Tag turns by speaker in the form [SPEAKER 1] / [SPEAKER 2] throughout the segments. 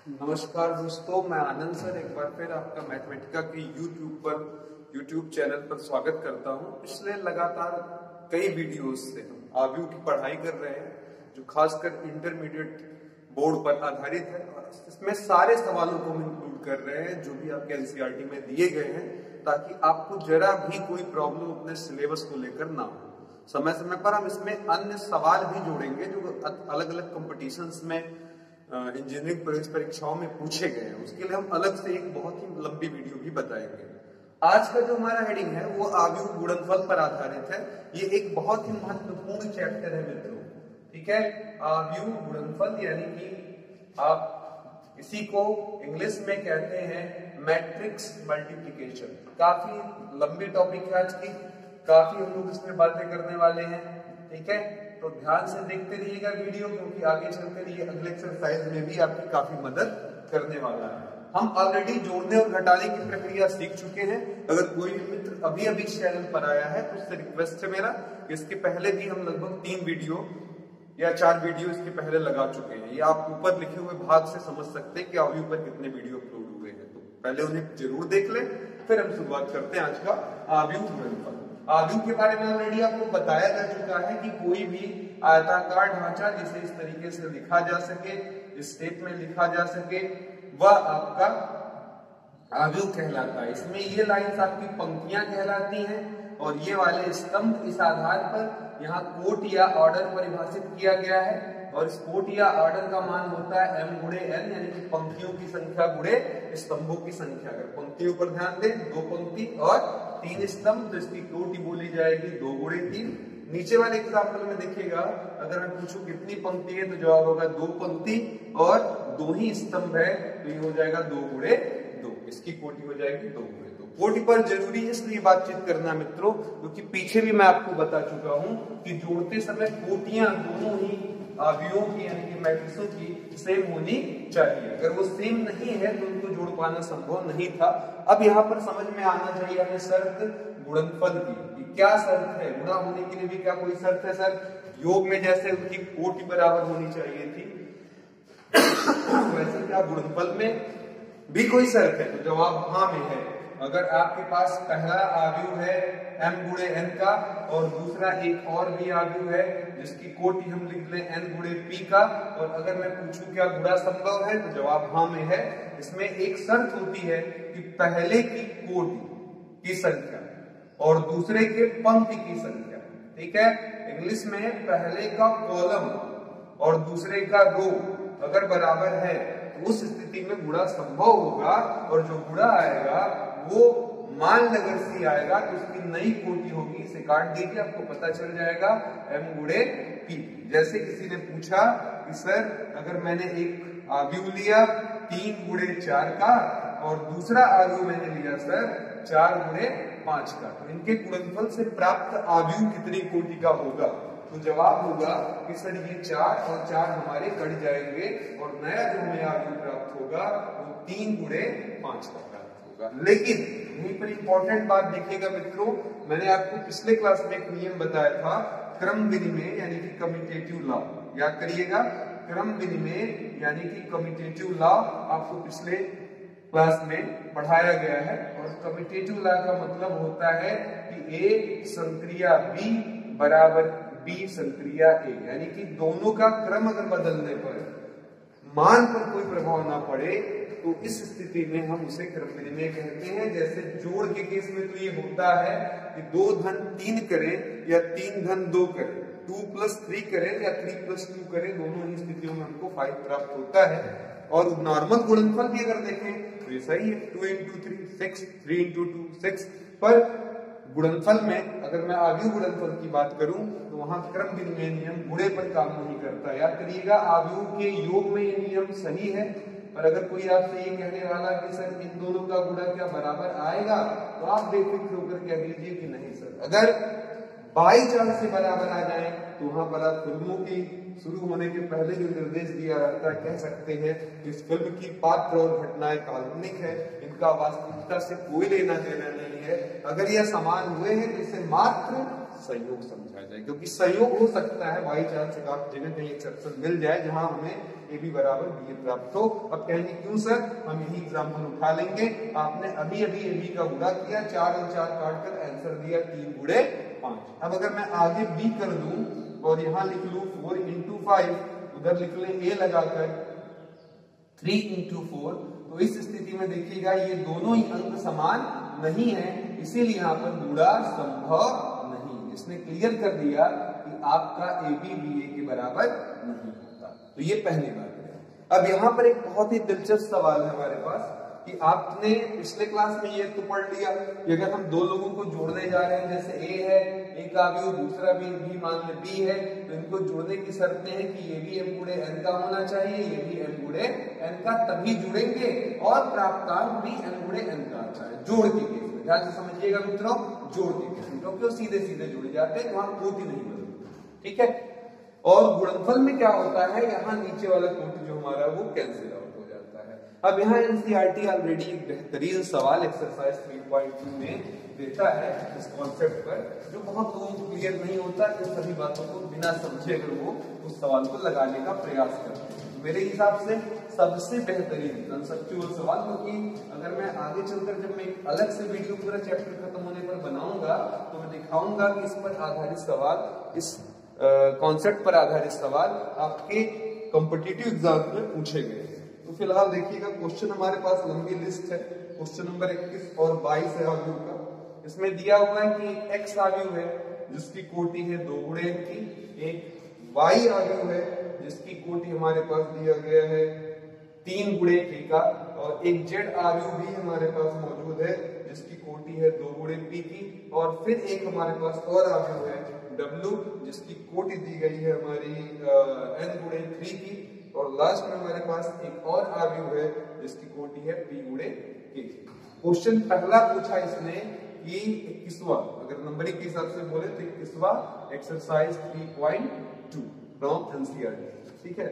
[SPEAKER 1] नमस्कार दोस्तों, मैं आनंद सर एक बार फिर आपका मैथमेटिका के यूट्यूब चैनल पर स्वागत करता हूं। पिछले लगातार कई वीडियोस से हम आव्यूह की पढ़ाई कर रहे हैं, जो खासकर इंटरमीडिएट बोर्ड पर आधारित है। और इसमें सारे सवालों को हम इंक्लूड कर रहे हैं जो भी आपके एनसीईआरटी में दिए गए हैं, ताकि आपको जरा भी कोई प्रॉब्लम अपने सिलेबस को लेकर ना हो। समय समय पर हम इसमें अन्य सवाल भी जोड़ेंगे जो अलग अलग कॉम्पिटिशन्स में इंजीनियरिंग प्रवेश परीक्षाओं में पूछे गए हैं। उसके लिए हम अलग से एक बहुत ही लंबी वीडियो भी बताएंगे। आज का जो हमारा हेडिंग है वो आव्यूह गुणनफल पर आधारित है। ये एक बहुत ही महत्वपूर्ण चैप्टर है मित्रों, ठीक है। आव्यूह गुणनफल यानी कि आप इसी को इंग्लिश में कहते हैं मैट्रिक्स मल्टीप्लिकेशन। काफी लंबी टॉपिक है आज की, काफी हम लोग इसमें बातें करने वाले हैं, ठीक है। तो ध्यान से देखते रहिएगा वीडियो, क्योंकि आगे चलते रहिए अगले एक्सरसाइज में भी आपकी काफी मदद करने वाला है। हम ऑलरेडी जोड़ने और घटाने की प्रक्रिया सीख चुके हैं। अगर कोई भी मित्र अभी अभी चैनल पर आया है तो उससे रिक्वेस्ट है मेरा, इसके पहले भी हम लगभग 3 वीडियो या 4 वीडियो इसके पहले लगा चुके हैं। ये आप ऊपर लिखे हुए भाग से समझ सकते हैं कि आव्यूह पर कितने वीडियो अपलोड हुए हैं। तो पहले उन्हें जरूर देख लें, फिर हम शुरुआत करते हैं आज का आव्यूह गुणनफल। आव्यूह के बारे में ऑलरेडी आपको बताया जा चुका है कि कोई भी आयताकार ढांचा जिसे इस तरीके से लिखा जा सके, इस स्टेप में लिखा जा सके, वह आपका आव्यूह कहलाता है। इसमें ये लाइंस आपकी पंक्तियां कहलाती हैं और ये वाले स्तंभ इस आधार पर यहाँ कोट या ऑर्डर परिभाषित किया गया है। और इस कोट या ऑर्डर का मान होता है m गुणे n, यानी कि पंक्तियों की संख्या गुणे स्तंभों की संख्या। अगर पंक्तियों पर ध्यान दें, 2 पंक्ति और 3 स्तंभ, तो इसकी कोटि बोली जाएगी 2 गुणे 3। नीचे वाले एग्जाम्पल में देखिएगा, अगर मैं पूछूं कितनी पंक्ति है तो जवाब होगा 2 पंक्ति और 2 ही स्तंभ है, तो ये हो जाएगा 2 गुणे 2। इसकी कोटि हो जाएगी 2 गुणे 2। कोटि पर जरूरी है इसलिए बातचीत करना मित्रों, क्योंकि पीछे भी मैं आपको बता चुका हूं कि जोड़ते समय कोटियां दोनों ही आव्यूहों की यानी कि मैट्रिक्सों की सेम होनी चाहिए। अगर वो सेम नहीं है तो उनको जोड़ पाना संभव नहीं था। अब यहाँ पर समझ में आना चाहिए हमें शर्त गुणनफल की। क्या शर्त है? गुणा होने के लिए भी क्या कोई शर्त है सर? योग में जैसे उनकी कोटि बराबर होनी चाहिए थी, वैसे क्या गुणनफल में भी कोई शर्त है? तो जवाब हाँ में है। अगर आपके पास पहला आव्यूह है m गुणे n का और दूसरा एक और भी आव्यूह है जिसकी कोटि हम लिख लें n गुणे p का, और अगर मैं पूछूं क्या गुणा संभव है, तो जवाब हाँ में है। इसमें एक शर्त होती है कि पहले की कोटि की संख्या और दूसरे के पंक्ति की संख्या, ठीक है। इंग्लिश में पहले का कॉलम और दूसरे का रो अगर बराबर है तो उस स्थिति में गुणा संभव होगा, और जो गुणा आएगा वो मान अगर सी आएगा तो उसकी नई कोटि होगी। इसे काट दीजिए, आपको पता चल जाएगा m गुणे p। जैसे किसी ने पूछा कि सर अगर मैंने एक आव्यूह लिया 3 गुणे 4 का और दूसरा आव्यूह मैंने लिया सर 4 गुणे 5 का, तो इनके गुणनफल से प्राप्त आव्यूह कितनी कोटि का होगा? तो जवाब होगा कि सर ये 4 और 4 हमारे कट जाएंगे और नया जो हमें आव्यूह प्राप्त होगा वो 3 गुणे 5 का प्राप्त होगा। लेकिन यहीं पर इंपॉर्टेंट बात देखिएगा मित्रों, मैंने आपको पिछले क्लास में एक नियम बताया था, क्रम विनिमय यानी कि कम्यूटेटिव लॉ। याद करिएगा, क्रम विनिमय यानी कि कम्यूटेटिव लॉ आपको पिछले क्लास में पढ़ाया गया है। और कम्यूटेटिव लॉ का मतलब होता है कि A संक्रिया B बराबर B संक्रिया A, यानी कि दोनों का क्रम अगर बदलने पर मान पर कोई प्रभाव ना पड़े तो इस स्थिति में हम उसे क्रम विनिमय कहते हैं। जैसे जोड़ के केस में तो ये होता है कि 2 धन 3 करें या 3 धन 2 करें, 2 प्लस 3 करें या 3 प्लस 2 करें, दोनों ही स्थितियों में हमको 5 प्राप्त होता है। और नॉर्मल गुणनफल भी अगर देखें तो ये सही है, 2 into 3 6, 3 into 2 6। पर गुणनफल में अगर मैं आव्यूह गुणनफल की बात करूं तो वहां क्रम विनिमय नियम गुणे पर काम नहीं करता। याद करिएगा, आव्यूह के योग में ये नियम सही है, पर अगर कोई आपसे ये कहने वाला कि सर इन दोनों का गुणा क्या बराबर आएगा, तो आप बेफिक्र होकर कह दीजिए कि नहीं सर। अगर बाई चांस से बराबर आ जाए तो वहां पर आप फिल्मों की शुरू होने के पहले जो निर्देश दिया रहता है, कह सकते हैं कि इस फिल्म की पात्र और घटनाएं काल्पनिक है, इनका वास्तविकता से कोई लेना देना नहीं है। अगर यह समान हुए हैं तो इसे मात्र संयोग समझा जाए, क्योंकि संयोग हो सकता है बाई चांस एक आप जगह कहीं एक्सेप्शन मिल जाए जहां हमें AB बराबर BA प्राप्त हो। अब कहेंगे क्यों सर, हम यही एग्जाम्पल उठा लेंगे। आपने अभी अभी AB का गुणा किया, 4 और 4 काट कर आंसर दिया 3 गुणे 5। अब अगर मैं आगे B कर दूं और यहाँ लिख लूं 4 into 5, उधर लिख लें A लगाकर 3 into 4, तो इस स्थिति में देखिएगा ये दोनों ही अंक समान नहीं है, इसीलिए यहाँ पर गुणा संभव नहीं। इसने क्लियर कर दिया कि आपका AB BA के बराबर नहीं होता। तो ये पहली बात है। अब यहाँ पर एक बहुत ही दिलचस्प सवाल है हमारे पास कि आपने पिछले क्लास में ये तो पढ़ लिया कि अगर हम दो लोगों को जोड़ने जा रहे हैं, जैसे A है, A का अवयव दूसरा भी मान ले B है, तो इनको जोड़ने की शर्तें हैं कि ये भी M गुणे N का होना चाहिए, ये भी M गुणे N का, तभी जुड़ेंगे और प्राप्तांक भी M गुणे N का अच्छा है। जोड़ के केस में ध्यान से समझिएगा मित्रों, जोड़ के केस में, क्योंकि वो सीधे सीधे जुड़ जाते हैं, वहां कोटि नहीं बदलती, ठीक है। और गुणनफल में क्या होता है, यहाँ नीचे वाला कोटि जो हमारा वो कैंसिल आउट हो जाता है। अब यहाँ NCERT ऑलरेडी एक बेहतरीन सवाल एक्सरसाइज 3.2 में देता है इस कॉन्सेप्ट पर, जो बहुत लोगों को क्लियर नहीं होता, कि सभी बातों को बिना समझे अगर वो उस सवाल को लगाने का प्रयास करते हैं। मेरे हिसाब से सबसे बेहतरीन कंसेप्चुअल सवाल, क्योंकि अगर मैं आगे चलकर जब मैं एक अलग से वीडियो पूरा चैप्टर खत्म होने पर बनाऊंगा तो मैं दिखाऊंगा कि इस पर आधारित सवाल, इस कॉन्सेप्ट पर आधारित सवाल आपके कॉम्पिटिटिव एग्जाम में पूछे गए। तो फिलहाल देखिएगा क्वेश्चन हमारे पास लंबी लिस्ट है, क्वेश्चन नंबर 21 और 22 है आव्यूह का। इसमें दिया हुआ है कि एक x आव्यूह है जिसकी कोटि है 2 गुणे n की, एक y आव्यूह है जिसकी कोटि हमारे पास दिया गया है 3 गुणे k का, और एक z आव्यूह भी हमारे पास मौजूद है जिसकी कोटि है 2 गुणे p की, और फिर एक हमारे पास और आव्यूह है w जिसकी कोटि दी गई है हमारी n गुणे 3 की, और लास्ट में हमारे पास एक और आव्यूह है जिसकी कोटि है p गुणे k। क्वेश्चन पहला पूछा इसने कि 21वां, अगर नंबरिंग के हिसाब से बोले तो 21वां एक्सरसाइज 3.2 फ्रॉम NCERT, ठीक है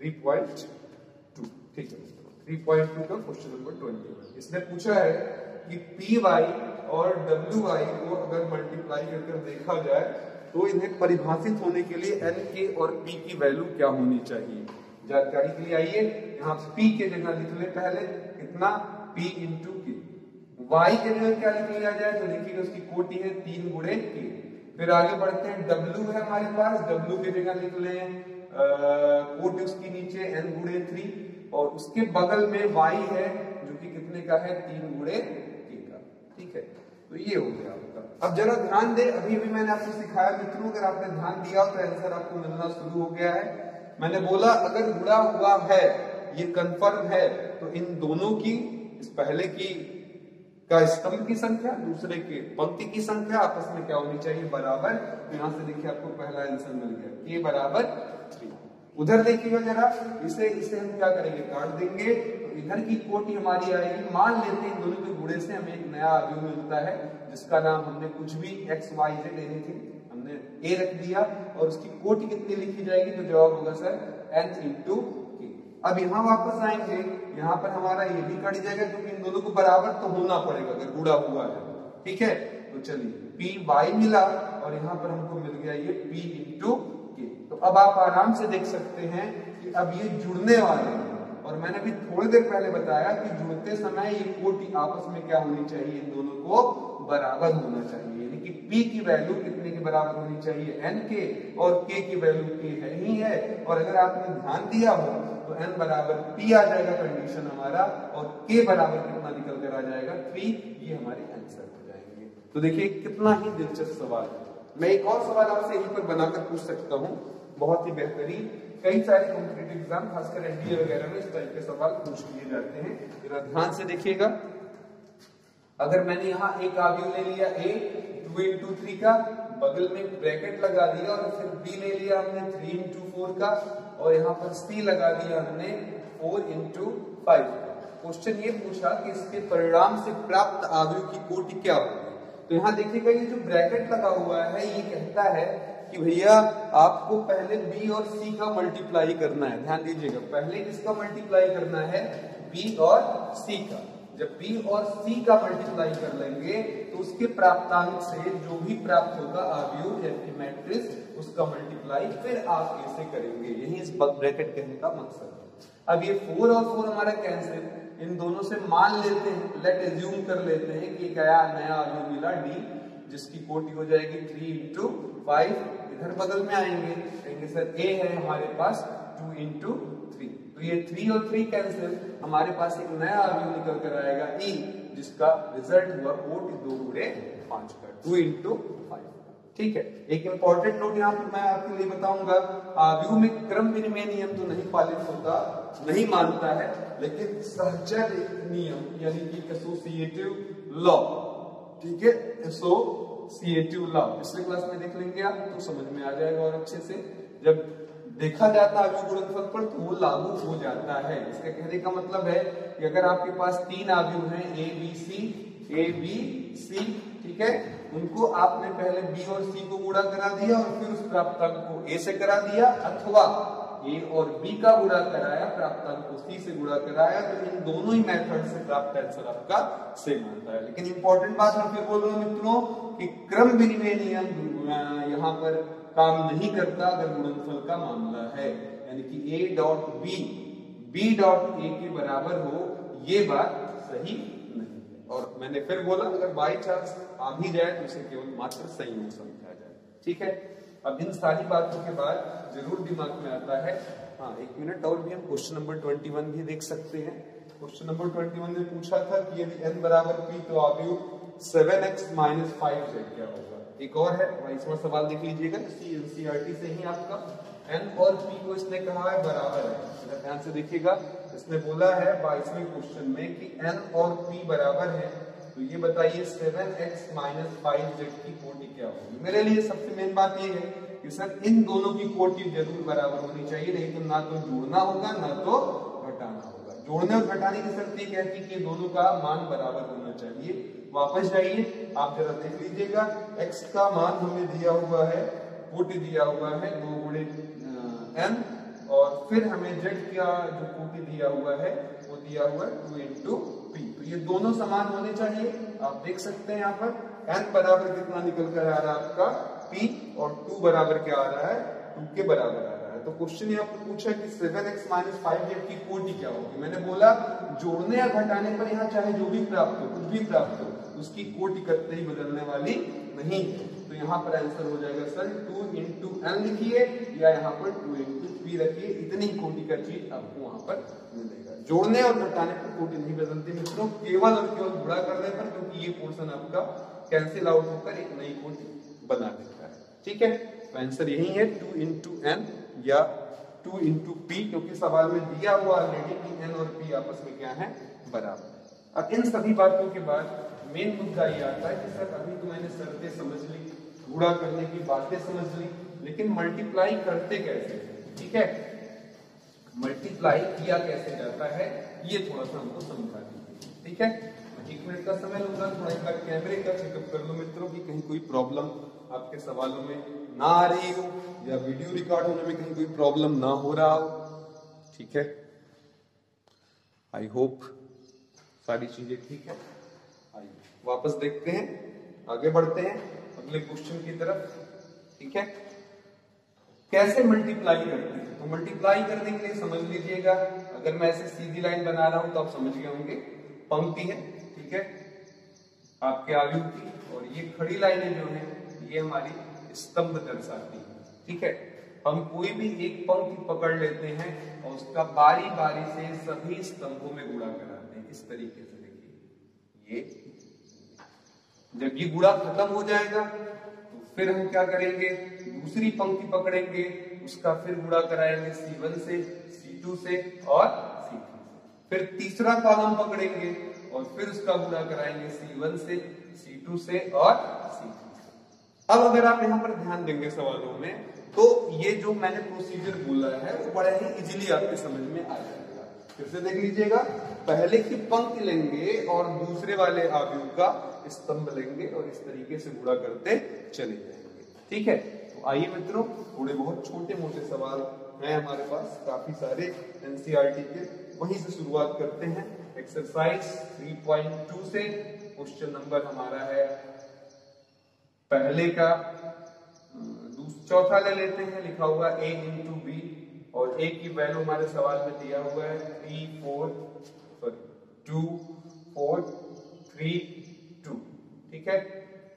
[SPEAKER 1] 3.2, ठीक है 3.2 का क्वेश्चन नंबर 20। इसने पूछा है कि py और wy को अगर मल्टीप्लाई करके देखा जाए तो इन्हें परिभाषित होने के लिए n के और p की वैल्यू क्या होनी चाहिए। जानकारी के लिए आइए यहाँ p के जगह लिख ले पहले कितना, p इंटू k। y के जगह क्या लिख लिया जाए तो देखिए उसकी कोटि है 3 गुणे k। फिर आगे बढ़ते हैं, w है हमारे पास, w के जगह लिख ले कोटि उसकी नीचे n गुणे 3, और उसके बगल में y है जो कि कितने का है 3 गुणे k का, ठीक है। तो ये हो गया आपका। अब जरा ध्यान दे, अभी भी मैंने आपको सिखाया मित्रों, अगर आपने ध्यान दिया तो आंसर आपको मिलना शुरू हो गया है। मैंने बोला अगर गुणा हुआ है, ये कंफर्म है, तो इन दोनों की, इस पहले की का स्तंभ की संख्या, दूसरे के पंक्ति की संख्या आपस में क्या होनी चाहिए, बराबर। तो यहाँ से देखिए आपको पहला आंसर मिल गया, k बराबर 3। उधर देखिएगा जरा, इसे हम क्या करेंगे, काट देंगे, तो इधर की कोटि हमारी आएगी, मान लेते हैं इन दोनों के गुणे से हमें एक नया आव्यूह मिलता है जिसका नाम हमने कुछ भी x y z एनीथिंग हमने a रख दिया, और उसकी कोटि कितनी लिखी जाएगी, तो जवाब होगा सर n इंटू k। अब यहाँ वापस आएंगे, यहाँ पर हमारा ये भी कट जाएगा क्योंकि इन दोनों को बराबर तो होना पड़ेगा अगर गुणा हुआ है, ठीक है। तो चलिए पी वाई मिला और यहाँ पर हमको मिल गया ये p इंटू k। तो अब आप आराम से देख सकते हैं कि अब ये जुड़ने वाले हैं, और मैंने भी थोड़ी देर पहले बताया कि जुड़ते समय ये कोटि आपस में क्या होनी चाहिए, इन दोनों को बराबर होना चाहिए, यानी कि p की वैल्यू कितने के बराबर होनी चाहिए, n के, और k की वैल्यू k है ही है। और अगर आपने ध्यान दिया हो तो n बराबर p आ जाएगा कंडीशन हमारा, और k बराबर कितना निकल कर आ जाएगा 3, ये हमारे आंसर हो जाएंगे। तो देखिए कितना ही दिलचस्प सवाल है। मैं एक और सवाल आपसे यहीं पर बनाकर पूछ सकता हूँ, बहुत ही बेहतरीन, कई सारे कॉम्पिटिटिव एग्जाम खासकर एनडीए वगैरह में इस टाइप के सवाल पूछ लिए जाते हैं। जरा ध्यान से देखिएगा, अगर मैंने यहाँ एक आव्यूह ले लिया a 2 into 3 का, बगल में ब्रैकेट लगा दिया, और फिर b ले लिया हमने 3 into 4 का, और यहाँ पर c लगा दिया हमने 4 into 5 का। क्वेश्चन ये पूछा कि इसके परिणाम से प्राप्त आव्यूह की कोटि क्या होगी। तो यहाँ देखिएगा ये जो ब्रैकेट लगा हुआ है ये कहता है कि भैया आपको पहले b और c का मल्टीप्लाई करना है। ध्यान दीजिएगा, पहले किसका मल्टीप्लाई करना है, b और c का। जब b और c का मल्टीप्लाई कर लेंगे तो तो उसके प्राप्तांक से जो भी प्राप्त होगा अवयव या मैट्रिक्स उसका मल्टीप्लाई फिर आप ऐसे करेंगे। यही इस ब्रैकेट कहने का मकसद है। अब ये 4 और 4 हमारा कैंसिल, इन दोनों से मान लेते हैं, लेट एज्यूम कर लेते हैं कि क्या नया अवयव मिला डी, जिसकी कोटि हो जाएगी 3 into 5। इधर बगल में आएंगे, कहेंगे सर ए है हमारे पास 2 into 3, तो ये 3 और 3 कैंसिल, हमारे पास एक नया अवयव निकल कर आएगा ई, जिसका रिजल्ट हुआ कोटि 2 गुणे 5 का 2 into 5। ठीक है, एक इंपॉर्टेंट नोट यहाँ पर मैं आपके लिए बताऊंगा, अवयव में क्रम विनिमय नियम तो नहीं पालित होता, नहीं मानता है, लेकिन सहचर नियम यानी कि एसोसिएटिव लॉ, ठीक है, एसोसिएटिव लॉ पिछले क्लास में देख लेंगे आप तो समझ में आ जाएगा और अच्छे से। जब देखा जाता है अवयव गुणनफल पर तो वो लागू हो जाता है। इसका कहने का मतलब है कि अगर आपके पास 3 अवयव हैं ए बी सी, ठीक है, उनको आपने पहले बी और सी को गुणा करा दिया और फिर उस प्राप्तांक को ए से करा दिया, अथवा ए और बी का गुणा कराया, प्राप्तांक को सी से गुणा कराया, तो इन दोनों ही मेथड से प्राप्त आंसर आपका सेम आता है। लेकिन इंपॉर्टेंट बात मैं फिर बोल रहा हूं मित्रों कि क्रम विनिमय नियम यहाँ पर काम नहीं करता अगर गुणनफल का मामला है, यानी कि A dot B dot A के बराबर हो, ये बात सही नहीं है। और मैंने फिर बोला अगर बाई चांस आ भी जाए तो इसे केवल मात्र संयोग समझा जाए। ठीक है, अब इन सारी बातों के बाद जरूर दिमाग में आता है, हाँ एक मिनट और भी हम क्वेश्चन नंबर 21 भी देख सकते हैं। क्वेश्चन नंबर 21 में पूछा था कि यदि n बराबर p तो अवयव 7x - 5z क्या होगा। एक और है, 22वां सवाल देख लीजिएगा, एनसीईआरटी से ही आपका। n और p को इसने कहा है बराबर है, ध्यान से देखिएगा, इसने बोला है 22वें क्वेश्चन में कि n और p बराबर है, तो ये बताइए 7x - 5z की कोटि क्या होगी। मेरे लिए सबसे मेन बात ये है कि सर इन दोनों की कोटि जरूर बराबर होनी चाहिए, नहीं तो ना तो जोड़ना होगा ना तो घटाना होगा। जोड़ने और घटाने की शर्त ये कहती है कि दोनों का मान बराबर होना चाहिए। वापस जाइए, आप जरा देख लीजिएगा, x का मान हमें दिया हुआ है, कोटि दिया हुआ है 2 गुणे n, और फिर हमें z का जो कोटि दिया हुआ है वो दिया हुआ है 2 into p, तो ये दोनों समान होने चाहिए। आप देख सकते हैं यहाँ पर n बराबर कितना निकल कर आ रहा है आपका p, और 2 बराबर क्या आ रहा है, 2 के बराबर आ रहा है। तो क्वेश्चन यहाँ पर पूछा कि 7x - 5z की कोटि क्या होगी। मैंने बोला जोड़ने या घटाने पर यहाँ चाहे जो भी प्राप्त हो, कुछ भी प्राप्त हो, उसकी कोटि करते ही बदलने वाली नहीं है। तो यहाँ पर आंसर हो जाएगा सर 2 into n लिखिए, या यहाँ पर 2 into p रखिए, इतनी कोटि का चीज आपको वहां पर मिलेगा। जोड़ने और घटाने पर कोटि नहीं बदलती मित्रों, केवल और केवल गुणा करने पर, क्योंकि ये पोर्शन आपका कैंसिल आउट होकर एक नई कोटि बना देता है। ठीक है, तो आंसर यही है 2 into n या 2 into p, क्योंकि सवाल में दिया हुआ ऑलरेडी कि n और p आपस में क्या है, बराबर। अब इन सभी बातों के बाद मेन मुद्दा ये आता है कि सर अभी तो मैंने शर्तें समझ ली, गुणा करने की बातें समझ ली, लेकिन मल्टीप्लाई करते कैसे। ठीक है, मल्टीप्लाई किया कैसे जाता है ये थोड़ा सा हमको समझा दीजिए। ठीक है, 1 मिनट का समय लूंगा, थोड़ा एक बार कैमरे का चेकअप कर लो मित्रों कि कहीं कोई प्रॉब्लम आपके सवालों में ना आ रही हो, या वीडियो रिकॉर्ड होने में कहीं कोई प्रॉब्लम ना हो रहा हो। ठीक है, आई होप सारी चीजें ठीक है। आइए वापस देखते हैं, आगे बढ़ते हैं अगले क्वेश्चन की तरफ। ठीक है, कैसे मल्टीप्लाई करते हैं, तो मल्टीप्लाई करने के लिए समझ लीजिएगा, अगर मैं ऐसे सीधी लाइन बना रहा हूं तो आप समझ गए होंगे, पंक्ति है, ठीक है, आपके अवयव की, और ये खड़ी लाइनें जो है ये हमारी स्तंभ दर्शाती है। ठीक है, हम कोई भी एक पंक्ति पकड़ लेते हैं और उसका बारी बारी से सभी स्तंभों में गुणा कराते हैं। इस तरीके से देखिए, ये जब ये गुणा खत्म हो जाएगा तो फिर हम क्या करेंगे, दूसरी पंक्ति पकड़ेंगे, उसका फिर गुणा कराएंगे C1 से, C2 से और C3 से। फिर तीसरा कॉलम पकड़ेंगे और फिर उसका गुणा कराएंगे C1 से, C2 से और C3 से। अब अगर आप यहाँ पर ध्यान देंगे सवालों में, तो ये जो मैंने प्रोसीजर बोला है वो बड़ा ही इजीली आपके समझ में आ जाएगा। फिर से देख लीजिएगा, पहले की पंक्ति लेंगे और दूसरे वाले अवयव का स्तंभ लेंगे और इस तरीके से गुणा करते चले जाएंगे। ठीक है, तो आइए मित्रों, थोड़े बहुत छोटे मोटे सवाल हैं हमारे पास, काफी सारे एनसीईआरटी के, वहीं से शुरुआत करते हैं। एक्सरसाइज 3.2 से क्वेश्चन नंबर हमारा है पहले का चौथा ले लेते हैं। लिखा हुआ a इंटू बी और a की वैल्यू हमारे सवाल में दिया हुआ है 2 4 3 2। ठीक है,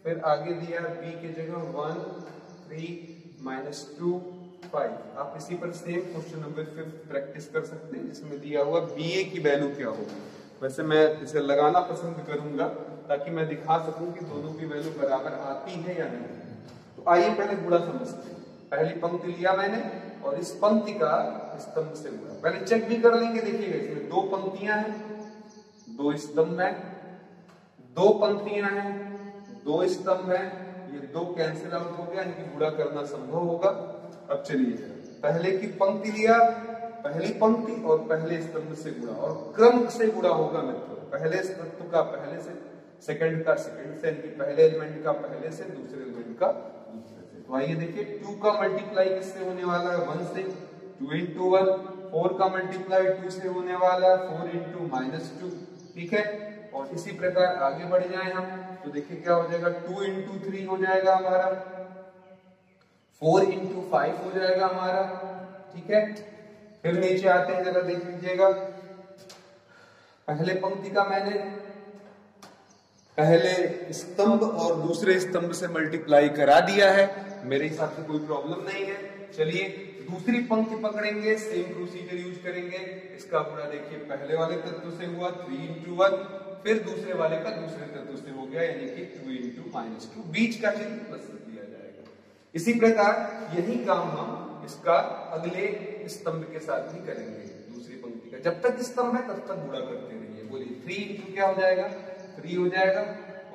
[SPEAKER 1] फिर आगे दिया b की जगह 1 3 माइनस 2 5। आप इसी पर सेम क्वेश्चन नंबर 5 प्रैक्टिस कर सकते हैं जिसमें दिया हुआ ba की वैल्यू क्या होगी। वैसे मैं इसे लगाना पसंद करूंगा ताकि मैं दिखा सकूं कि दोनों की वैल्यू बराबर आती है या नहीं। तो आइए पहले गुणा समझते हैं। पहली पंक्ति लिया मैंने और इस पंक्ति का स्तंभ से गुणा। पहले चेक भी कर लेंगे। देखिएगा इसमें दो पंक्तियां हैं, दो स्तंभ हैं, दो पंक्तियां हैं, दो स्तंभ हैं, ये दो कैंसिल आउट हो गया, इनकी गुणा करना संभव होगा। अब चलिए पहले की पंक्ति लिया, पहली पंक्ति और पहले स्तंभ से गुणा और क्रम से गुणा होगा मित्रों। पहले तत्व का पहले से, सेकंड का सेकंड से, यानी पहले एलिमेंट का पहले से, दूसरे एलिमेंट का दूसरे से। तो आइए देखिए 2 का मल्टीप्लाई किससे होने वाला है 1 से, 2 इंटू 1। 4 का मल्टीप्लाई 2 से होने वाला है 4 इंटू माइनस 2। ठीक है, और इसी प्रकार आगे बढ़ जाए हम तो देखिए क्या हो जाएगा 2 इंटू 3 हो जाएगा हमारा, 4 इंटू 5 हो जाएगा हमारा। ठीक है, फिर नीचे आते हैं, जरा देख लीजिएगा। पहले पंक्ति का मैंने पहले स्तंभ और दूसरे स्तंभ से मल्टीप्लाई करा दिया है, मेरे हिसाब से कोई प्रॉब्लम नहीं है। चलिए दूसरी पंक्ति पकड़ेंगे, सेम प्रोसीजर यूज करेंगे। इसका गुणा देखिए पहले वाले तत्व से हुआ 3 इंटू 1, फिर दूसरे वाले का दूसरे तत्व से हो गया, यानी कि 2 इंटू माइनस 2। बीच का चिन्ह प्लस दिया जाएगा। इसी प्रकार यही काम हम इसका अगले स्तंभ के साथ भी करेंगे। दूसरी पंक्ति का जब तक स्तंभ है तब तक गुणा करते रहिए। बोलिए 3 इंटू क्या हो जाएगा 3 हो जाएगा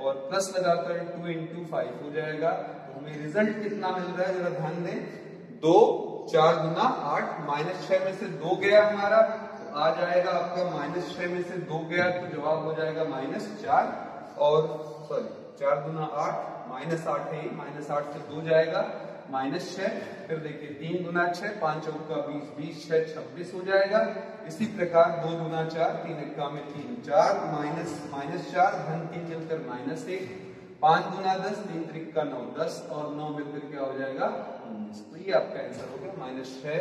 [SPEAKER 1] और प्लस लगाकर 2 इंटू 5 हो जाएगा। तो हमें रिजल्ट कितना मिल रहा है जरा ध्यान दें, 2 4 गुना 8, माइनस 6 में से 2 गया हमारा, तो आ जाएगा आपका माइनस 6 में से 2 गया तो जवाब हो जाएगा माइनस 4। और सॉरी 4 गुना 8 माइनस 8 है, माइनस 8 से 2 जाएगा माइनस 6। फिर देखिए 3 गुना 6 5 चौका 20, 20 6 26 हो जाएगा। इसी प्रकार 2 गुना 4 3 एक्का में 3 4 माइनस 4 धन 3 मिलकर माइनस 1, 5 गुना 10 3 त्रिक का 9 10 और 9 मिलकर क्या हो जाएगा 19। तो ये आपका आंसर हो गया माइनस 6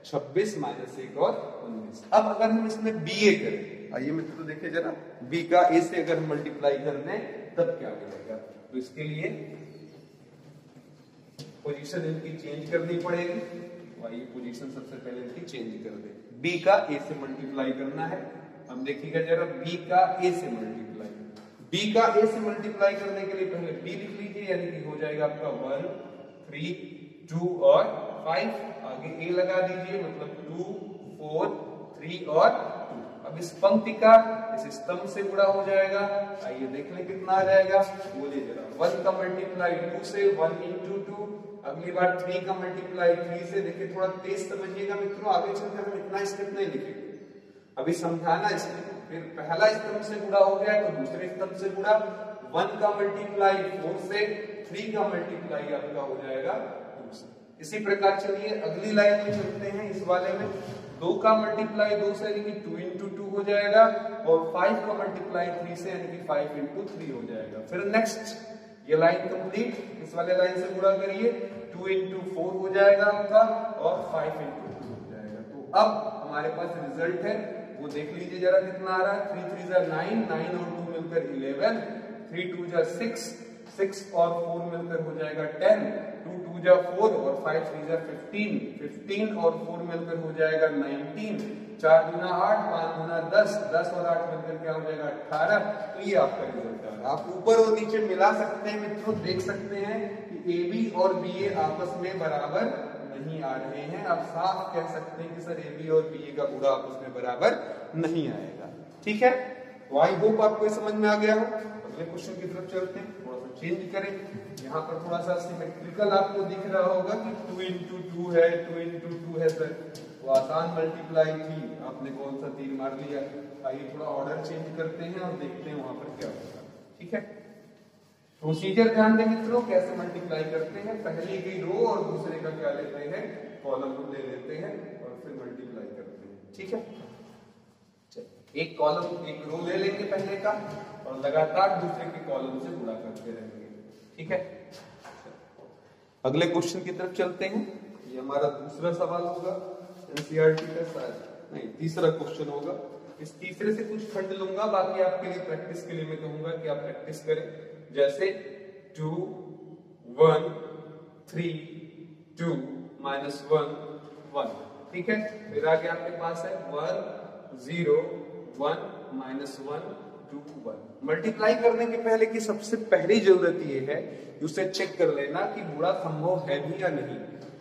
[SPEAKER 1] 26 माइनस 1 और 19। अब अगर हम इसमें BA करें, आइए मित्रों देखिए जरा, B का A से अगर हम मल्टीप्लाई कर दें तब क्या मिलेगा। तो इसके लिए पोजीशन इनकी चेंज करनी पड़ेगी। आइए पोजीशन सबसे पहले इनकी चेंज कर दें। B का A से मल्टीप्लाई करना है। अब देखिएगा जरा B का A से मल्टीप्लाई, B का A से मल्टीप्लाई करने के लिए पहले B लिख लीजिए, यानी कि हो जाएगा आपका 1 3 2 और 5। आगे A लगा दीजिए, मतलब 2 4 3 और 2। अब इस पंक्ति का इस स्तंभ से गुणा हो जाएगा। आइए देख लें कितना आ जाएगा, बोलिए जरा। 1 का मल्टीप्लाई 2 से 1 इंटू 2। अगली बार 3 का मल्टीप्लाई 3 से। देखिए थोड़ा तेज समझिएगा मित्रों, आगे चलकर हम इतना स्टेप नहीं लिखेंगे, अभी समझाना इसमें। फिर पहला स्तंभ से गुणा हो गया तो दूसरे स्तंभ से गुणा। 1 का मल्टीप्लाई 4 से, 3 का मल्टीप्लाई आपका हो जाएगा 2 से। इसी प्रकार चलिए अगली लाइन में चलते हैं। इस वाले में 2 का मल्टीप्लाई 2 से, यानी कि 2 इंटू 2 हो जाएगा, और 5 का मल्टीप्लाई 3 से, यानी कि 5 इंटू 3 हो जाएगा। फिर नेक्स्ट ये लाइन कंप्लीट, इस वाले लाइन से गुणा करिए, 2 इंटू 4 हो जाएगा आपका और 5 इंटू 2 हो जाएगा। तो अब हमारे पास रिजल्ट है, वो देख लीजिए जरा कितना आ रहा है। 3 3 जा 9, 9 और 2 मिलकर 11, 3 2 जा 6, 6 और 4 मिलकर हो जाएगा 10, 2 2 जा 4 और 5 3 जा 15, 15 और 4 मिलकर हो जाएगा 19, 4 गुना 8 5 गुना 10, 10 और 8 मिलकर क्या हो जाएगा 18। तो ये आपका रिजल्ट आ रहा है। आप ऊपर और नीचे मिला सकते हैं मित्रों, देख सकते हैं कि AB और BA आपस में बराबर नहीं आ रहे हैं। आप साफ कह सकते हैं कि सर AB और BA का गुणा आपस में बराबर नहीं आएगा। ठीक है, तो आई होप आपको समझ में आ गया हो। अगले क्वेश्चन की तरफ चलते हैं, थोड़ा सा चेंज करें। यहाँ पर थोड़ा सा सिमेट्रिकल आपको दिख रहा होगा कि 2 इंटू 2 है, 2 इंटू 2 है सर, तो आसान मल्टीप्लाई थी, आपने कौन सा तीर मार लिया। आइए थोड़ा ऑर्डर चेंज करते हैं और देखते हैं वहां पर क्या होगा। ठीक है, प्रोसीजर ध्यान दें मित्रों, कैसे मल्टीप्लाई करते हैं। पहले की रो और दूसरे का क्या लेते हैं, कॉलम ले लेते हैं और फिर मल्टीप्लाई करते हैं। ठीक है, चलिए एक कॉलम एक रो ले लेंगे पहले का और लगातार दूसरे के कॉलम से गुणा करते रहेंगे। ठीक है, अगले क्वेश्चन की तरफ चलते हैं। ये हमारा दूसरा सवाल होगा एनसीईआरटी का, शायद नहीं तीसरा क्वेश्चन होगा। इस तीसरे से कुछ खंड लूंगा, बाकी आपके लिए प्रैक्टिस के लिए मैं कहूंगा कि आप प्रैक्टिस करें। जैसे 2 1 3 2 -1 1। ठीक है, फिर आगे आपके पास है 1 0 1 -1 2 1। मल्टीप्लाई करने के पहले की सबसे पहली जरूरत ये है कि उसे चेक कर लेना कि गुणा संभव है भी या नहीं।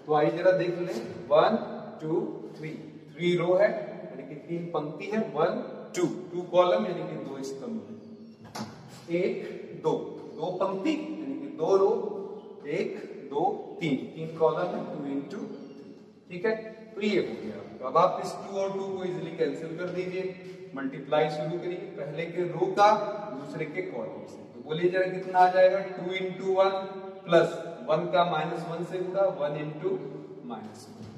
[SPEAKER 1] तो आइए जरा देख लें। 1 2 3 रो है यानी कि 3 पंक्ति है। 1 2 कॉलम यानी कि 2 स्तंभ। 1 2 पंक्ति यानी कि 2 रो। 1 2 3 कॉलम है। 2 into। ठीक है, तो ये हो गया। अब आप इस 2 और 2 को इजीली कैंसिल कर दीजिए, मल्टीप्लाई शुरू करिए पहले के रो का दूसरे के कॉलम से। तो बोलिए जरा कितना आ जाएगा। 2 into 1 प्लस 1 का -1 से गुणा 1 into -1।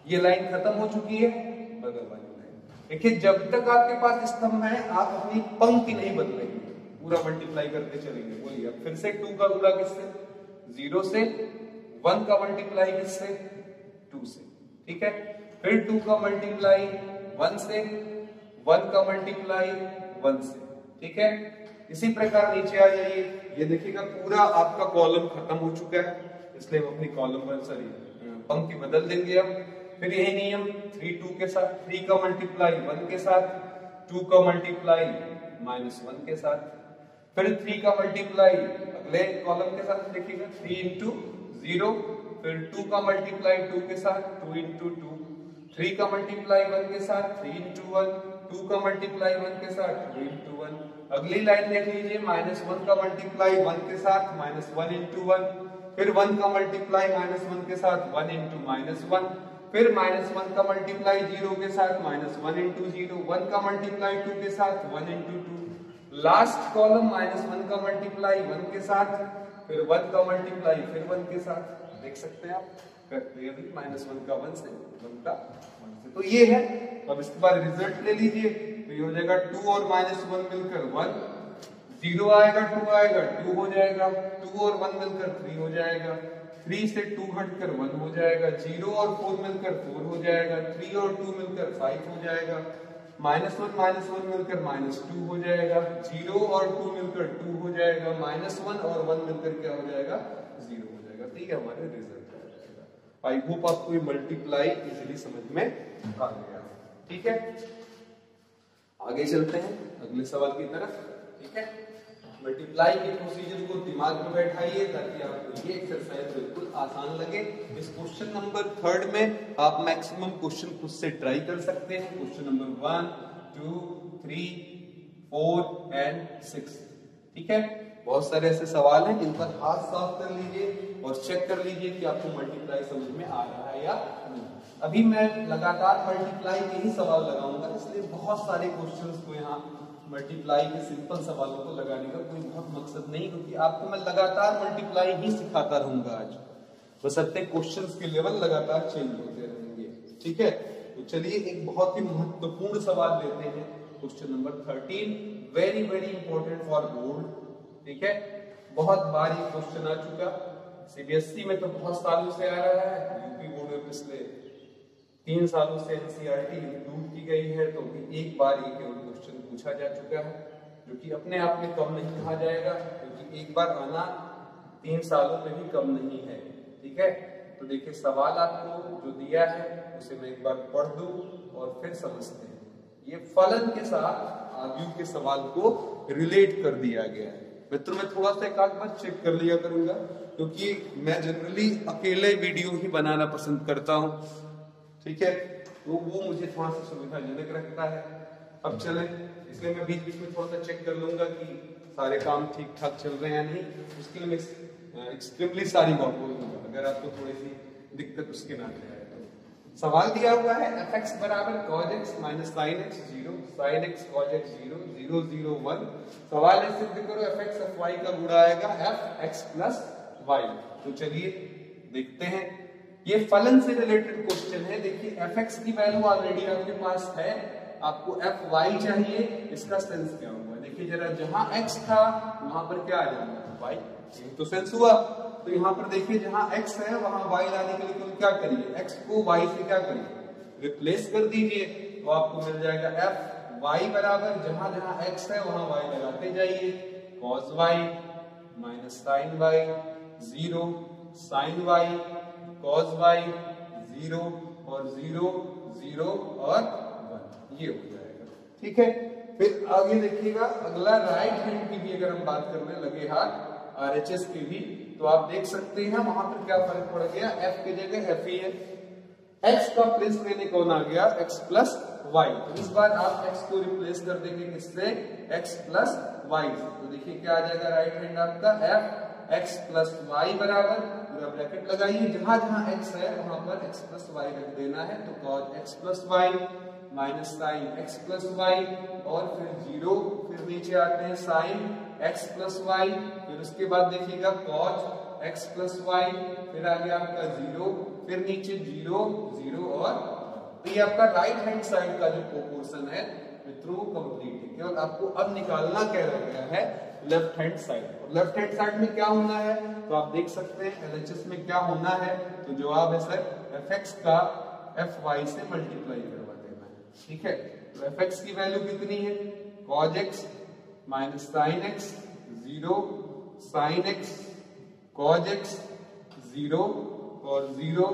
[SPEAKER 1] ये लाइन खत्म हो चुकी है, बगल वाली लाइन। देखिए जब तक आपके पास स्तंभ है आप अपनी पंक्ति नहीं बदलेंगे, पूरा मल्टीप्लाई करते चलेंगे। बोलिए अब फिर से 2 का गुणा किससे, 0 से। 1 का मल्टीप्लाई किससे, 2 से। ठीक है, फिर 2 का मल्टीप्लाई 1 से। 1 का मल्टीप्लाई 1 से। ठीक है, इसी प्रकार नीचे आ जाइए। ये देखिएगा पूरा आपका कॉलम खत्म हो चुका है, इसलिए हम अपनी कॉलम पंक्ति बदल देंगे अब। फिर यही नियम 3 2 के साथ। 3 का मल्टीप्लाई 1 के साथ। 2 का मल्टीप्लाई -1 के साथ। फिर 3 का मल्टीप्लाई अगले कॉलम के साथ देखिएगा 3 into 0। फिर 2 का मल्टीप्लाई 2 के साथ 2 into 2। 3 का मल्टीप्लाई 1 के साथ 3 into 1। 2 का मल्टीप्लाई 1 के साथ 2 into 1। अगली लाइन देख लीजिए -1 का मल्टीप्लाई 1 के साथ -1 into 1। फिर 1 का मल्टीप्लाई -1 के साथ 1 into -1। फिर -1 का मल्टीप्लाई 0 के साथ -1 into 0। 1 का मल्टीप्लाई 2 के साथ 1 into 2। लास्ट कॉलम -1 का मल्टीप्लाई 1 के साथ। फिर 1 का मल्टीप्लाई फिर 1 के साथ। देख सकते हैं आप, -1 का 1 से 1 का 1 से। तो ये है। तो अब इसके बाद रिजल्ट ले लीजिए। तो ये हो जाएगा 2 और -1 मिलकर 1। 0 आएगा 2 आएगा 2 हो जाएगा। 2 और 1 मिलकर 3 हो जाएगा। 3 से 2 हटकर 1 हो जाएगा। 0 और 4 मिलकर 4 हो जाएगा। 3 और 2 मिलकर 5 हो जाएगा। -1 मिलकर -2 हो जाएगा। 0 और 2 मिलकर 2 हो जाएगा। -1 और 1 मिलकर क्या हो जाएगा, 0 हो जाएगा। ठीक है, हमारे रिजल्ट आ जाएगा। आई होप आपको ये मल्टीप्लाई इजीली समझ में आ गया। ठीक है, आगे चलते हैं अगले सवाल की तरफ। ठीक है, मल्टीप्लाई के प्रोसीजर को दिमाग में बैठाइए ताकि आपको ये एक्सरसाइज बिल्कुल आसान लगे। इस क्वेश्चन नंबर 3 में आप मैक्सिमम क्वेश्चन खुद से ट्राई कर सकते हैं। Question number 1 2 3 4 and 6। ठीक है, बहुत सारे ऐसे सवाल हैं जिन पर हाथ साफ कर लीजिए और चेक कर लीजिए कि आपको मल्टीप्लाई समझ में आ रहा है या नहीं। अभी मैं लगातार मल्टीप्लाई के ही सवाल लगाऊंगा, इसलिए बहुत सारे क्वेश्चंस को यहाँ मल्टीप्लाई के सिंपल सवालों को लगाने का कोई बहुत मकसद नहीं, क्योंकि आपको मैं लगातार मल्टीप्लाई ही सिखाता रहूंगा आज। बशर्ते क्वेश्चंस के लेवल लगातार चेंज होते रहेंगे। ठीक है, तो चलिए एक बहुत ही महत्वपूर्ण सवाल लेते हैं। Question number 13, very very important for board. ठीक है, बहुत बार ये क्वेश्चन आ चुका। सीबीएसई में तो बहुत सालों से आ रहा है, यूपी बोर्ड में पिछले 3 सालों से एनसीईआरटी इंक्लूड की गई है। तो एक बार ये केवल क्वेश्चन पूछा जा चुका है, जो कि अपने आप में कम नहीं कहा जाएगा, क्योंकि एक बार आना 3 सालों में भी कम नहीं है। ठीक है, तो देखिए सवाल आपको जो दिया है उसे मैं एक बार पढ़ दूं और फिर समझते हैं। ये फलन के साथ आव्यूह के सवाल को रिलेट कर दिया गया है। मित्रों, मैं थोड़ा सा एक आध बार चेक कर लिया करूंगा, क्योंकि मैं जनरली अकेले वीडियो ही बनाना पसंद करता हूं। ठीक है, तो वो मुझे थोड़ा सा सुविधाजनक रखता है। अब चले, इसलिए मैं बीच बीच में थोड़ा सा चेक कर लूंगा कि सारे काम ठीक ठाक चल रहे हैं या नहीं। उसके लिए मैं एक्सट्रीमली सॉरी बोलूंगा अगर आपको थोड़ी सी दिक्कत उसके नाते आए। सवाल दिया हुआ है fx बराबर cos x minus sin x 0, sin x cos x 0, 0 0 1। सवाल है सिद्ध करो fx y का गुणा आएगा fx प्लस y। तो चलिए देखते हैं, ये फलन से रिलेटेड क्वेश्चन है। देखिए fx की वैल्यू ऑलरेडी आपके पास है, आपको एफ वाई चाहिए, इसका सेंस क्या हुआ? देखिए जरा, जहां x था वहां पर क्या आ जाएगा? y। यही तो सेंस हुआ। तो यहाँ पर देखिए जहां x है वहां y लाने के लिए तुम क्या करिए? x को y से क्या करिए? रिप्लेस कर दीजिए, तो आपको मिल जाएगा एफ वाई बराबर जहां जहां x है वहां y लगाते जाइए, cos y minus sin y 0, sin y cos y 0 और 0 0 और 1, ये हो जाएगा। ठीक है, फिर आगे देखिएगा अगला राइट हैंड की भी अगर हम बात करने लगे हाथ RHS की भी, तो आप देख सकते हैं वहां पर क्या फर्क पड़ गया? f की जगह f ही है, x का प्लेस लेने कौन आ गया? x plus y. तो इस बार आप x को रिप्लेस कर देंगे किससे? x plus y. तो देखिए क्या आ जाएगा राइट हैंड आपका? f x प्लस वाई बराबर, पूरा ब्रैकेट लगाइए, जहां जहां x है वहां पर x प्लस वाई रख देना है, तो cos x plus y minus sine x plus y और फिर 0, फिर नीचे आते हैं साइन x प्लस वाई, फिर उसके बाद देखिएगा cos x प्लस वाई, फिर आ गया आपका 0, फिर नीचे 0 0 और, तो ये आपका राइट हैंड साइड का जो प्रोपोर्शन है मित्रों कंप्लीट है। केवल आपको अब निकालना क्या रह गया है? Left hand side. और लेफ्ट हैंड साइड में क्या होना है? तो आप देख सकते हैं LHS में क्या होना है, तो जवाब है सर fx का fy से मल्टीप्लाई करवा देना है। ठीक है, तो fx की वैल्यू कितनी है? cos x minus sine x 0, sine x cos x 0 और 0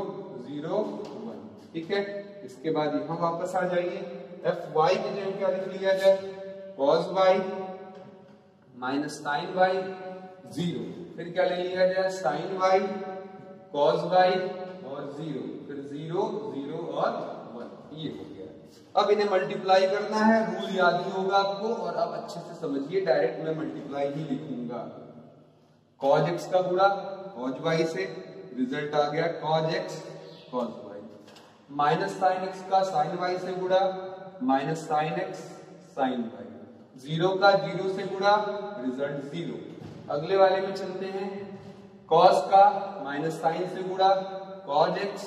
[SPEAKER 1] 0 1। ठीक है, इसके बाद यहां वापस आ जाइए, fy की जगह क्या लिख लिया जाए? cos y minus sine y 0, फिर क्या ले लिया जाए? साइन y cos y और 0, फिर 0 0 और 1, ये हो गया। अब इन्हें मल्टीप्लाई करना है, रूल याद ही होगा आपको, और अब अच्छे से समझिए, डायरेक्ट मैं मल्टीप्लाई ही लिखूंगा। cos x का गुणा cos y से, रिजल्ट आ गया cos x cos y, minus sine x का साइन y से गुणा minus sine x sine y, 0 का 0 से गुणा, रिजल्ट 0। अगले वाले में चलते हैं, cos का माइनस साइन से गुणा cos x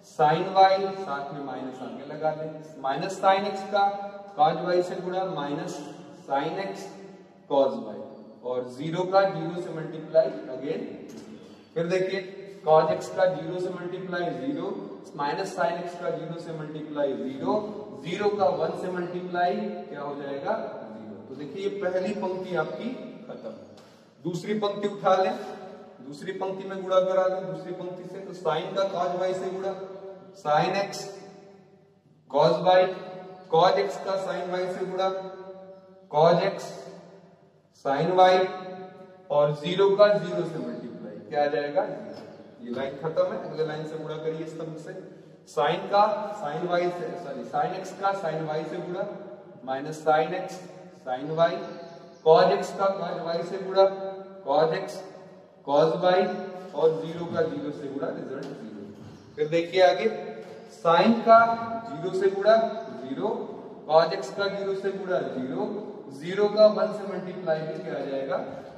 [SPEAKER 1] साइन y, साथ में माइनस आगे लगा दें, माइनस साइन x का cos y से गुणा minus sine x cos y, और 0 का 0 से मल्टीप्लाई अगेन। फिर देखिए cos x का 0 से मल्टीप्लाई 0, माइनस साइन x का 0 से मल्टीप्लाई 0, 0 का 1 से मल्टीप्लाई क्या हो जाएगा? 0। तो देखिए ये पहली पंक्ति आपकी खत्म। दूसरी पंक्ति उठा लें, दूसरी पंक्ति में गुणा करा दें दूसरी पंक्ति से, तो साइन का cos y से गुणा sine x cos y, cos x का साइन y से गुणा cos x साइन y, और 0 का 0 से मल्टीप्लाई क्या आ जाएगा? 0। ये लाइन खत्म है, अगले लाइन से गुणा करिए स्तंभ से, साइन का साइन y से, सॉरी साइन x का साइन y से गुणा minus sine x sine y, cos x का cos y से गुणा cos x cos y, और 0 का 0 से गुणा, रिजल्ट 0। फिर देखिए आगे, साइन का 0 से गुणा 0, cos x का 0 से गुणा 0, 0 का 1 से मल्टीप्लाई में क्या आ जाएगा?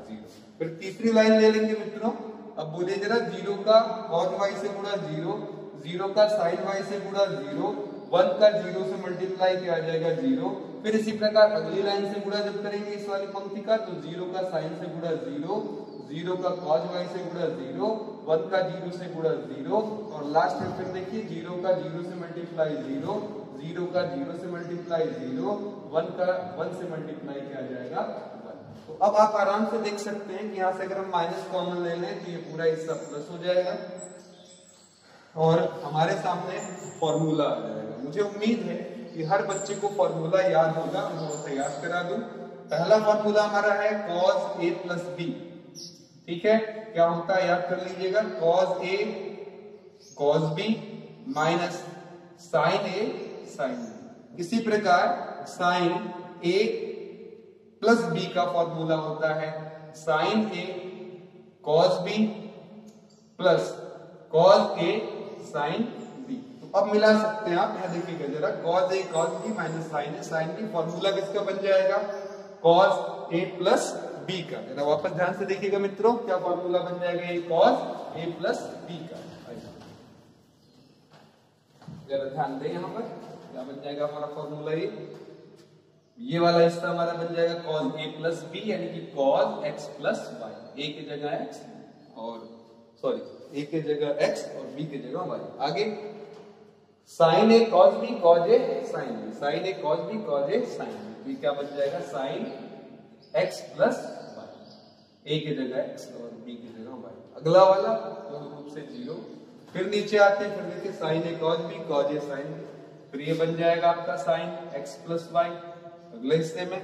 [SPEAKER 1] 0। फिर तीसरी लाइन ले लेंगे मित्रों, अब बोलिए जरा, 0 का cos y से गुणा 0, 0 का sin y से गुणा 0, 1 का 0 से मल्टीप्लाई क्या आ जाएगा? 0। फिर इसी प्रकार अगली लाइन से गुणा जब करेंगे इस वाली पंक्ति का, तो 0 का sin से गुणा 0, 0 का cos y से गुणा 0, 1 का 0 से गुणा 0, और लास्ट में फिर देखिए 0 का 0 से मल्टीप्लाई 0, 0 का 0 से मल्टीप्लाई 0, 1 का 1 से मल्टीप्लाई क्या आ जाएगा? 1। तो अब आप आराम से देख सकते हैं कि यहाँ से अगर हम माइनस कॉमन ले लें तो ये पूरा हिस्सा प्लस हो जाएगा और हमारे सामने फॉर्मूला आ जाएगा। मुझे उम्मीद है कि हर बच्चे को फॉर्मूला याद होगा, मैं उसे याद करा दूं। पहला फॉर्मूला हमारा है cos a प्लस b। ठीक है, क्या होता है याद कर लीजिएगा, cos a cos b minus sin a sin b। इसी प्रकार sin a प्लस b का फॉर्मूला होता है sin a cos b plus cos a sin b। तो अब मिला सकते हैं आप, यहां देखिएगा जरा, cos a cos b minus sin a sin b, formula किसका बन जाएगा? cos a प्लस b का। जरा वापस ध्यान से देखिएगा मित्रों, क्या फॉर्मूला बन जाएगा? ये cos a प्लस b का। जरा ध्यान दें यहाँ पर, क्या बन जाएगा हमारा फॉर्मूला ये वाला हिस्सा हमारा बन जाएगा cos a प्लस बी, यानी कि cos x plus y. a की जगह x और सॉरी a की जगह x और b की जगह y। आगे sin a cos b cos a sin b, sin a cos b cos a sin b, क्या बन जाएगा sin x plus y. a की जगह x और b की जगह y। अगला वाला पूर्ण रूप से 0। फिर नीचे आते हैं, फिर देखिए sin a cos b cos a sin b, फिर ये बन जाएगा आपका sin x प्लस y। अगले हिस्से में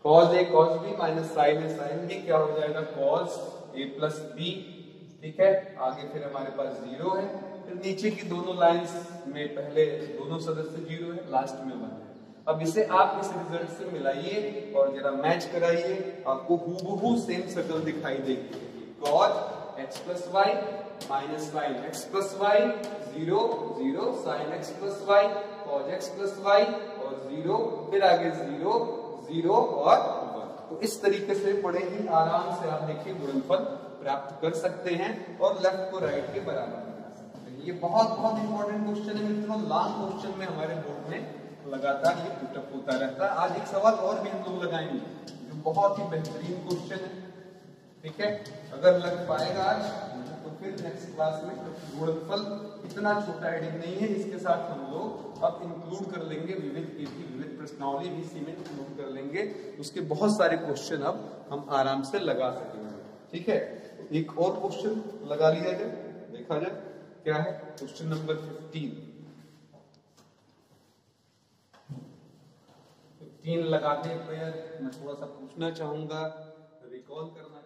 [SPEAKER 1] cos a cos b minus sin a sin b, क्या हो जाएगा cos a प्लस b। ठीक है, आगे फिर हमारे पास 0 है। फिर नीचे की दोनों लाइंस में पहले दोनों सदस्य 0 है, लास्ट में 1 है। अब इसे आप इस रिजल्ट से मिलाइए और जरा मैच कराइए, आपको हूबहू सेम शक्ल दिखाई देगी। cos x plus y minus sin x plus y 0 0, sin x plus y cos x plus y और 0, फिर आगे 0 0 और 1। तो इस तरीके से बड़े ही आराम से आप देखिए गुणनफल प्राप्त कर सकते हैं और लेफ्ट को राइट के बराबर बना सकते हैं। ये बहुत बहुत इंपॉर्टेंट क्वेश्चन है मित्रों, लॉन्ग क्वेश्चन में हमारे बोर्ड में लगातार ये पुटअप होता रहता है। आज एक सवाल और भी हम लोग लगाएंगे जो बहुत ही बेहतरीन क्वेश्चन है। ठीक है, अगर लग पाएगा आज तो फिर नेक्स्ट क्लास में गुणनफल इतना छोटा हेडिंग नहीं है, इसके साथ हम लोग अब इंक्लूड कर लेंगे विविध खेती, विविध प्रश्नावली भी इसी में इंक्लूड कर लेंगे। उसके बहुत सारे क्वेश्चन अब हम आराम से लगा सकेंगे। ठीक है, एक और क्वेश्चन लगा लिया जाए, देखा जाए क्या है। क्वेश्चन नंबर 15 लगाते हैं। मैं थोड़ा सा पूछना चाहूंगा, रिकॉल करना